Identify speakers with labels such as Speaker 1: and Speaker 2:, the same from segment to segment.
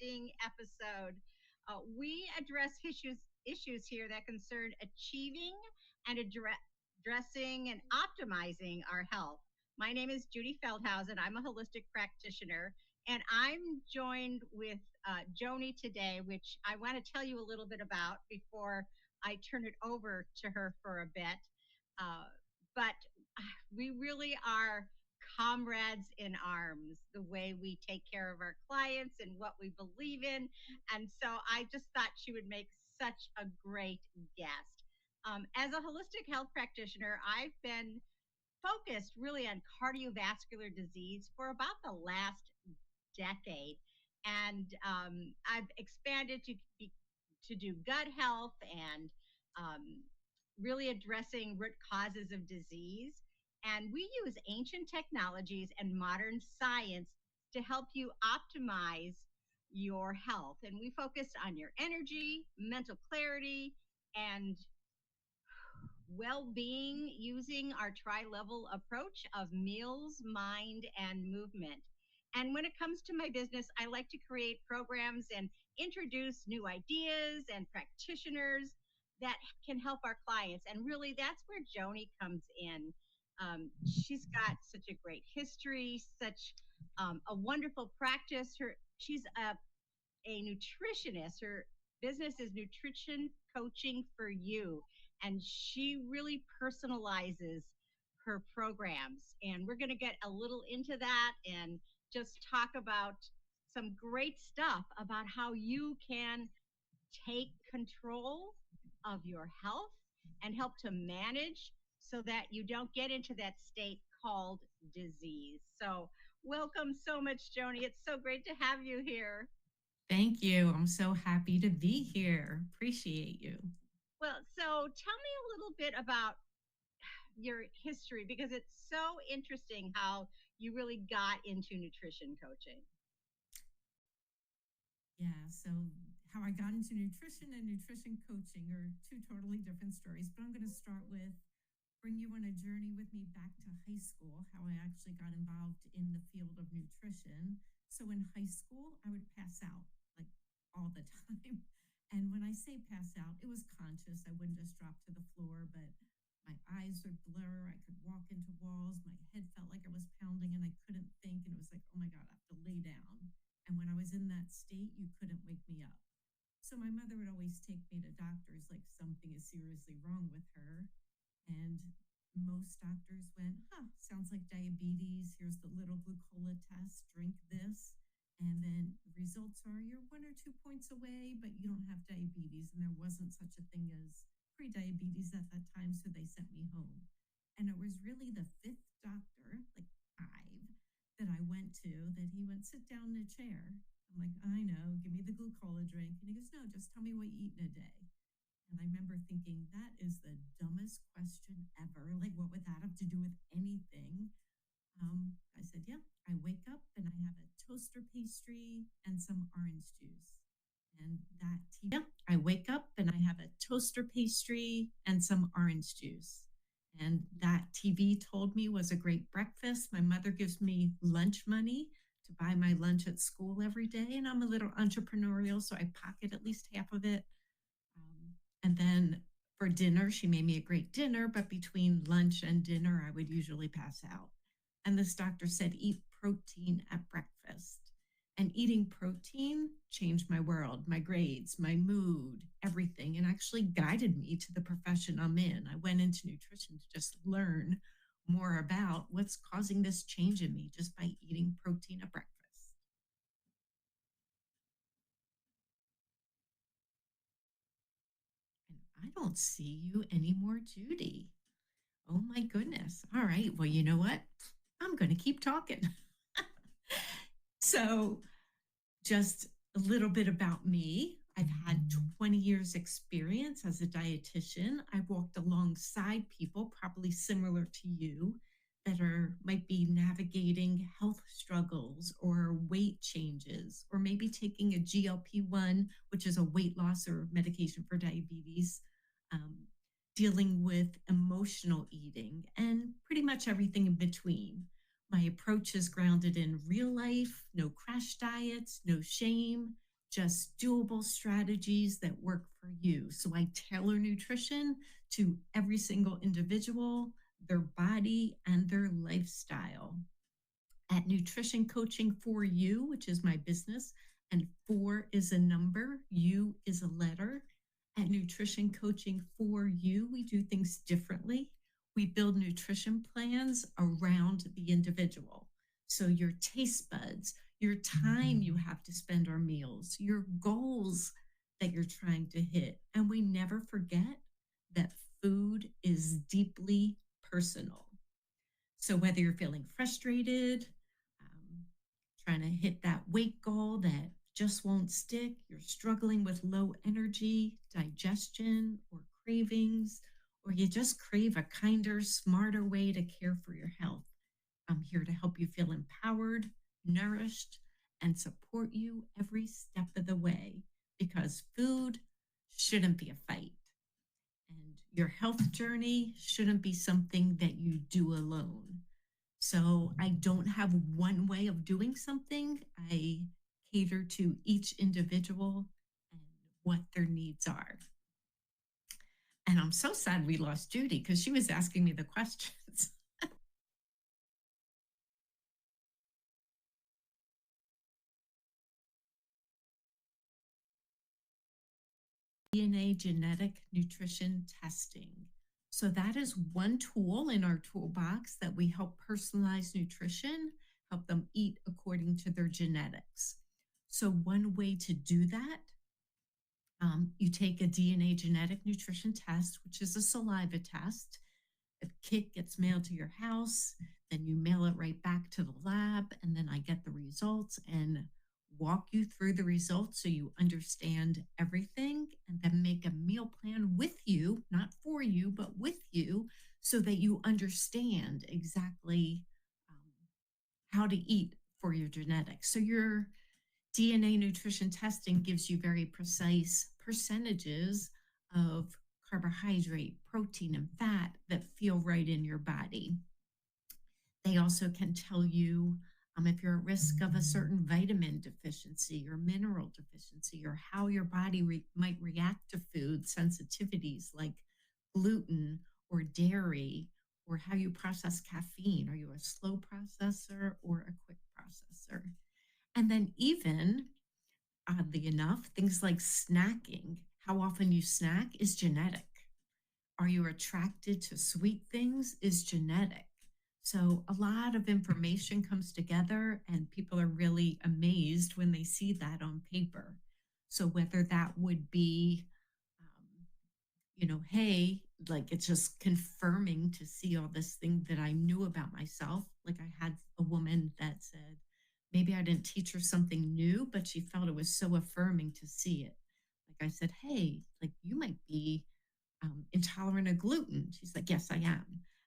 Speaker 1: interesting episode. We address issues here that concern achieving and addressing and optimizing our health. My name is Judy Feldhausen. I'm a holistic practitioner, and I'm joined with Joni today, which I want to tell you a little bit about before I turn it over to her for a bit. But we really are comrades in arms, the way we take care of our clients and what we believe in. And so I just thought she would make such a great guest. As a holistic health practitioner, I've been focused really on cardiovascular disease for about the last decade. And I've expanded to do gut health and really addressing root causes of disease. And we use ancient technologies and modern science to help you optimize your health. And we focus on your energy, mental clarity, and well-being using our tri-level approach of meals, mind, and movement. And when it comes to my business, I like to create programs and introduce new ideas and practitioners that can help our clients. And really, that's where Joni comes in. She's got such a great history, such a wonderful practice. She's a nutritionist. Her business is nutrition coaching for you. And she really personalizes her programs. And we're going to get a little into that and just talk about some great stuff about how you can take control of your health and help to manage so that you don't get into that state called disease. So welcome so much, Joni. It's so great to have you here.
Speaker 2: Thank you. I'm so happy to be here. Appreciate you.
Speaker 1: Well, so tell me a little bit about your history because it's so interesting how you really got into nutrition coaching.
Speaker 2: Yeah, so how I got into nutrition and nutrition coaching are two totally different stories, but I'm going to start with bring you on a journey with me back to high school, how I actually got involved in the field of nutrition. So in high school, I would pass out like all the time. And when I say pass out, it was conscious. I wouldn't just drop to the floor, but my eyes would blur. I could walk into walls. My head felt like I was pounding and I couldn't think. And it was like, oh my God, I have to lay down. And when I was in that state, you couldn't wake me up. So my mother would always take me to doctors like something is seriously wrong with her. And most doctors went, sounds like diabetes. Here's the little glucola test. Drink this. And then the results are you're 1 or 2 points away, but you don't have diabetes. And there wasn't such a thing as pre-diabetes at that time. So they sent me home. And it was really the fifth doctor, like 5, that I went to that he went, sit down in a chair. I'm like, I know, give me the glucola drink. And he goes, no, just tell me what you eat in a day. And I remember thinking, that is the dumbest question ever. Like, what would that have to do with anything? I said, yeah, I wake up and I have a toaster pastry and some orange juice. And that TV, yeah, I wake up and I have a toaster pastry and some orange juice. And that TV told me was a great breakfast. My mother gives me lunch money to buy my lunch at school every day. And I'm a little entrepreneurial, so I pocket at least half of it. And then for dinner, she made me a great dinner, but between lunch and dinner, I would usually pass out. And this doctor said, eat protein at breakfast. And eating protein changed my world, my grades, my mood, everything, and actually guided me to the profession I'm in. I went into nutrition to just learn more about what's causing this change in me just by eating protein at breakfast. And I don't see you anymore, Judy. Oh my goodness. All right. Well, you know what? I'm going to keep talking. So, just a little bit about me. I've had 20 years experience as a dietitian. I've walked alongside people probably similar to you that might be navigating health struggles or weight changes, or maybe taking a GLP-1, which is a weight loss or medication for diabetes, dealing with emotional eating, and pretty much everything in between. My approach is grounded in real life, no crash diets, no shame, just doable strategies that work for you. So I tailor nutrition to every single individual, their body, and their lifestyle. At Nutrition Coaching for You, which is my business, and four is a number, you is a letter. At Nutrition Coaching for You, we do things differently. We build nutrition plans around the individual. So your taste buds, your time you have to spend on meals, your goals that you're trying to hit. And we never forget that food is deeply personal. So whether you're feeling frustrated, um, trying to hit that weight goal that just won't stick, you're struggling with low energy, digestion, or cravings, or you just crave a kinder, smarter way to care for your health, I'm here to help you feel empowered, nourished, and support you every step of the way because food shouldn't be a fight. And your health journey shouldn't be something that you do alone. So I don't have one way of doing something. I cater to each individual and what their needs are. And I'm so sad we lost Judy because she was asking me the questions. DNA genetic nutrition testing. So that is one tool in our toolbox that we help personalize nutrition, help them eat according to their genetics. So one way to do that, you take a DNA genetic nutrition test, which is a saliva test. A kit gets mailed to your house, then you mail it right back to the lab, and then I get the results and walk you through the results so you understand everything, and then make a meal plan with you, not for you, but with you, so that you understand exactly how to eat for your genetics. So your DNA nutrition testing gives you very precise percentages of carbohydrate, protein, and fat that feel right in your body. They also can tell you if you're at risk of a certain vitamin deficiency or mineral deficiency, or how your body might react to food sensitivities like gluten or dairy, or how you process caffeine. Are you a slow processor or a quick processor? And then, even oddly enough, things like snacking, how often you snack is genetic. Are you attracted to sweet things is genetic. So a lot of information comes together, and people are really amazed when they see that on paper. So whether that would be, um, hey, like it's just confirming to see all this thing that I knew about myself. Like I had a woman that said, maybe I didn't teach her something new, but she felt it was so affirming to see it. Like I said, hey, like you might be intolerant of gluten. She's like, yes, I am.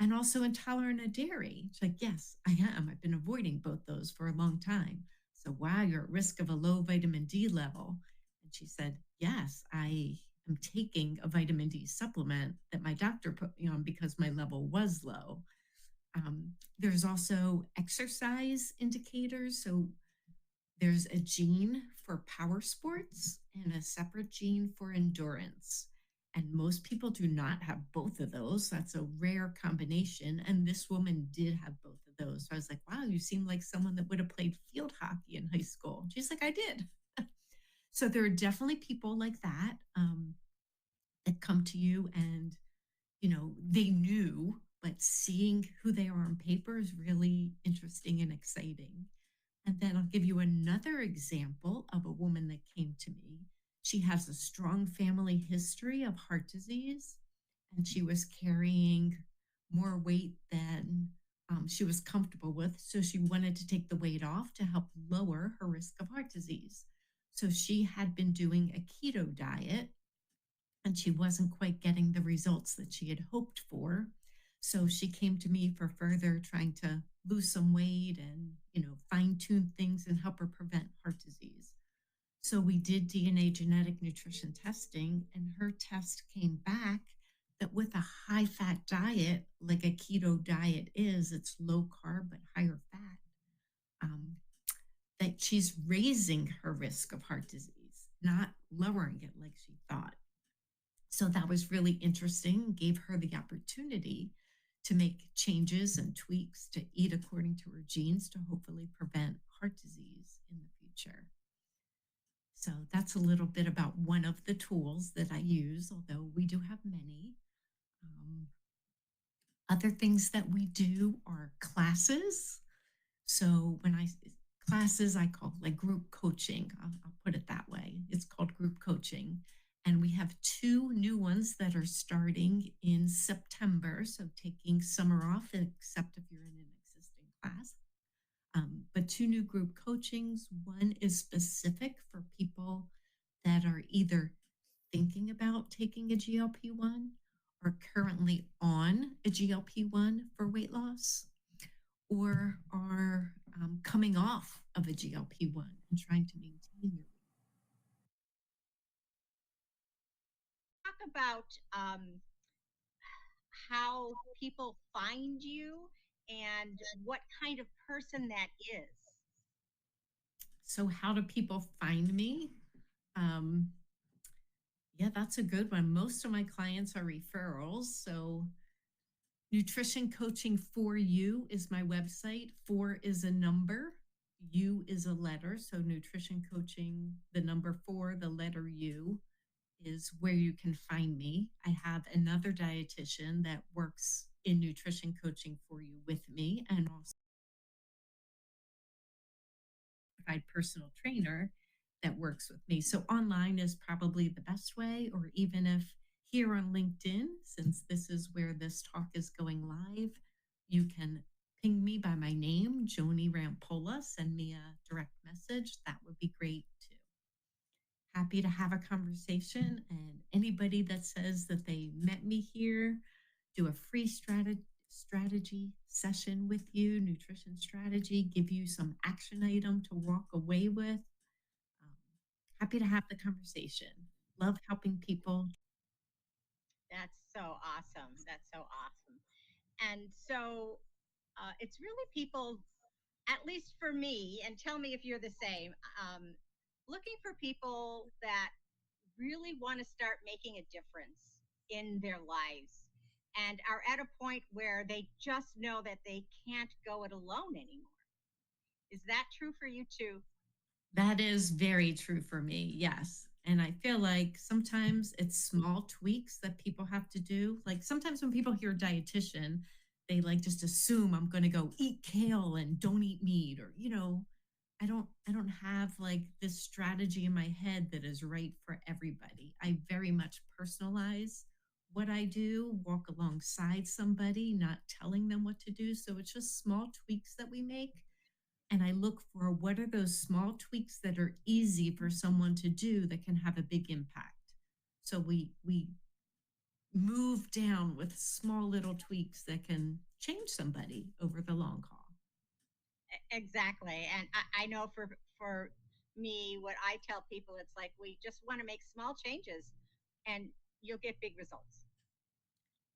Speaker 2: And also intolerant of dairy. She's like, yes, I am. I've been avoiding both those for a long time. So, wow, you're at risk of a low vitamin D level. And she said, yes, I am taking a vitamin D supplement that my doctor put me on because my level was low. There's also exercise indicators. So there's a gene for power sports and a separate gene for endurance. And most people do not have both of those. That's a rare combination. And this woman did have both of those. So I was like, wow, you seem like someone that would have played field hockey in high school. She's like, I did. So there are definitely people like that that come to you and, they knew, but seeing who they are on paper is really interesting and exciting. And then I'll give you another example of a woman that came to me. She has a strong family history of heart disease, and she was carrying more weight than she was comfortable with. So she wanted to take the weight off to help lower her risk of heart disease. So she had been doing a keto diet, and she wasn't quite getting the results that she had hoped for. So she came to me for further trying to lose some weight and, fine tune things and help her prevent heart disease. So we did DNA genetic nutrition testing, and her test came back that with a high fat diet, like a keto diet is, it's low carb but higher fat, um, that she's raising her risk of heart disease. not lowering it like she thought. So that was really interesting, gave her the opportunity to make changes and tweaks to eat according to her genes to hopefully prevent heart disease in the future. So that's a little bit about one of the tools that I use, although we do have many. Um, Other things that we do are classes. So when I classes, I call like group coaching. I'll put it that way. It's called group coaching. And we have two new ones that are starting in September. So taking summer off, except if you're in an existing class. But two new group coachings. One is specific for people that are either thinking about taking a GLP-1 or currently on a GLP-1 for weight loss or are coming off of a GLP-1 and trying to maintain your weight.
Speaker 1: Talk about how people find you and what kind of person that is.
Speaker 2: So, how do people find me? Um, yeah, that's a good one. Most of my clients are referrals. So, Nutrition Coaching for You is my website. Four is a number, U is a letter. So, Nutrition Coaching, the number four, the letter U is where you can find me. I have another dietitian that works in nutrition coaching for you with me and also provide personal trainer that works with me. So online is probably the best way, or even if here on LinkedIn, since this is where this talk is going live, you can ping me by my name, Joni Rampolla, send me a direct message. That would be great too. Happy to have a conversation. And anybody that says that they met me here, do a free strategy session with you, nutrition strategy, give you some action item to walk away with. Um, Happy to have the conversation. Love helping people.
Speaker 1: That's so awesome. That's so awesome. And so it's really people, at least for me, and tell me if you're the same, looking for people that really want to start making a difference in their lives and are at a point where they just know that they can't go it alone anymore. Is that true for you too?
Speaker 2: That is very true for me. Yes. And I feel like sometimes it's small tweaks that people have to do. Like sometimes when people hear dietitian, they like just assume I'm going to go eat kale and don't eat meat or, I don't have like this strategy in my head that is right for everybody. I very much personalize what I do, walk alongside somebody, not telling them what to do. So it's just small tweaks that we make, and I look for what are those small tweaks that are easy for someone to do that can have a big impact. So we move down with small little tweaks that can change somebody over the long haul.
Speaker 1: Exactly. And I know for me, what I tell people, it's like we just want to make small changes and you'll get big results.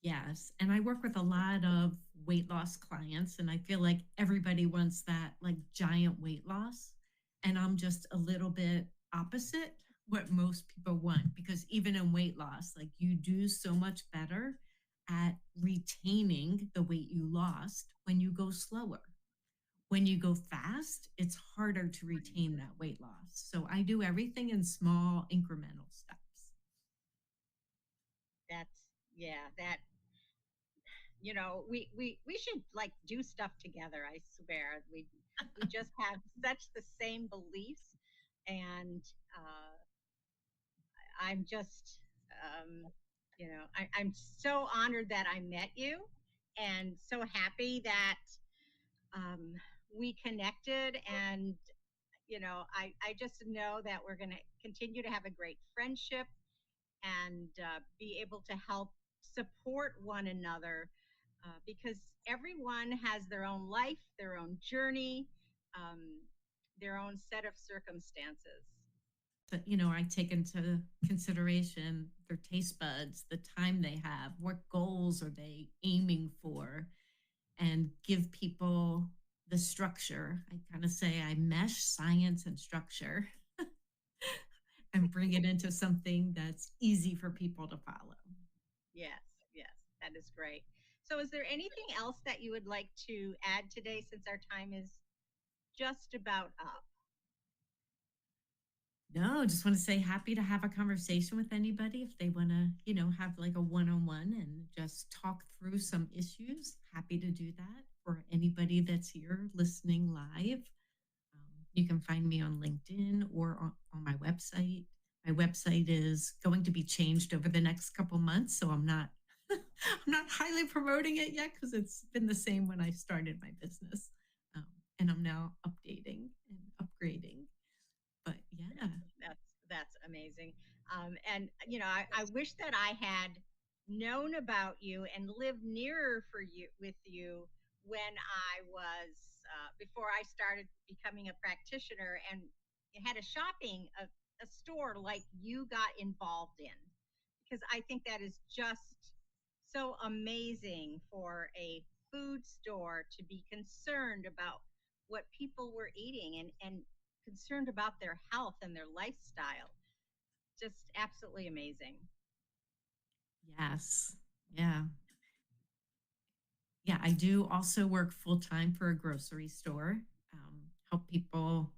Speaker 2: Yes. And I work with a lot of weight loss clients, and I feel like everybody wants that like giant weight loss. And I'm just a little bit opposite what most people want because even in weight loss, like you do so much better at retaining the weight you lost when you go slower. When you go fast, it's harder to retain that weight loss. So I do everything in small incremental steps.
Speaker 1: That's yeah, that we should like do stuff together. I swear, we just have such the same beliefs, and I'm just I'm so honored that I met you, and so happy that um, we connected, and I just know that we're going to continue to have a great friendship and be able to help support one another because everyone has their own life, their own journey, um, their own set of circumstances.
Speaker 2: But I take into consideration their taste buds, the time they have, what goals are they aiming for, and give people the structure. I kind of say I mesh science and structure. I and bring it into something that's easy for people to follow.
Speaker 1: Yes, yes, that is great. So, is there anything else that you would like to add today since our time is just about up?
Speaker 2: No, just want to say happy to have a conversation with anybody if they want to, have like a one-on-one and just talk through some issues. Happy to do that for anybody that's here listening live. You can find me on LinkedIn or on my website. My website is going to be changed over the next couple months, so I'm not I'm not highly promoting it yet because it's been the same when I started my business, and I'm now updating and upgrading. But yeah,
Speaker 1: That's amazing. And I wish that I had known about you and lived nearer for you with you when I was before I started becoming a practitioner and had a store like you got involved in, because I think that is just so amazing for a food store to be concerned about what people were eating and concerned about their health and their lifestyle. Just absolutely amazing.
Speaker 2: yes, yeah, yeah. I do also work full time for a grocery store. Help people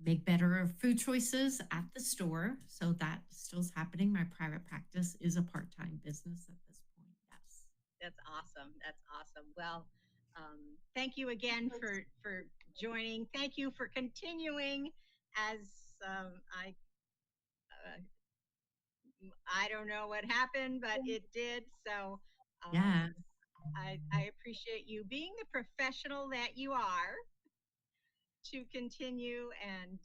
Speaker 2: make better food choices at the store. So that still is happening. My private practice is a part time business at this point. Yes.
Speaker 1: That's awesome. That's awesome. Well, thank you again for joining. Thank you for continuing as uh, I don't know what happened, but it did. So
Speaker 2: Yeah.
Speaker 1: I appreciate you being the professional that you are to continue and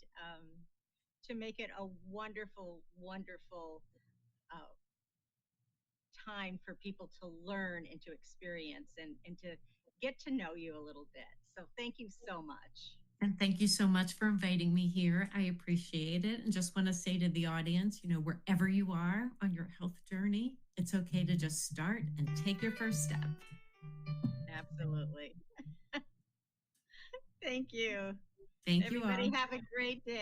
Speaker 1: to make it a wonderful, wonderful uh, time for people to learn and to experience and to get to know you a little bit. So thank you so much.
Speaker 2: And thank you so much for inviting me here. I appreciate it. And just want to say to the audience, wherever you are on your health journey, it's okay to just start and take your first step.
Speaker 1: Absolutely. Thank you.
Speaker 2: Thank you
Speaker 1: Everybody
Speaker 2: all.
Speaker 1: have a great day.